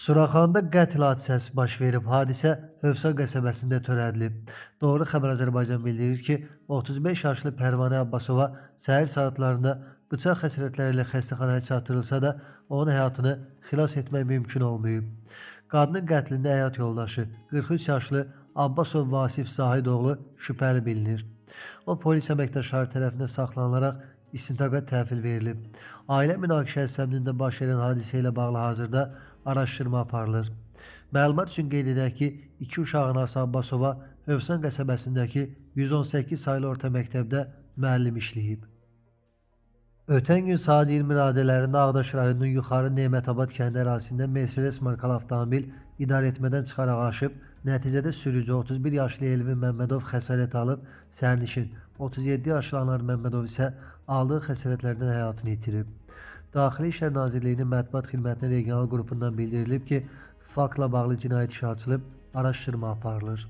Suraxanda qətl hadisəsi baş verib. Hadisə Hövsan qəsəbəsində törədilib. Doğru Xəbər Azərbaycan bildirir ki, 35 yaşlı Pərvanə Abbasova səhər saatlarında bıçaq xəsarətləri ilə xəstəxanaya çatdırılsa da, onun həyatını xilas etmək mümkün olmayıb. Qadının qətlində həyat yoldaşı 43 yaşlı Abbasov Vasif Zahidoğlu şübhəli bilinir. O, polis əməkdaşları tərəfindən saxlanılaraq istintaqa təhvil verilib. Ailə münaqişəsi zəminində baş verən hadisə ilə bağlı hazırda araşdırma aparılır. Məlumat üçün qeyd edək ki, 2 uşaq anası Abbasova Hövsan qəsəbəsindəki 118 saylı orta məktəbdə müəllim işləyib. Ötən gün saat 20 radələrində Ağdaş rayonunun Yuxarı Nemətabad kəndi ərazisində Mercedes markalı avtomobil idarəetmədən çıxaraq aşıb, nəticədə sürücü 31 yaşlı Elvin Məmmədov xəsarət alıb, sərnişin 37 yaşlı Anar Məmmədov isə aldığı xəsarətlərdən həyatını itirib. Daxili İşlər Nazirliyinin mətbuat xidmətinin regional qrupundan bildirilib ki, faktla bağlı cinayət işi açılıb, araşdırma aparılır.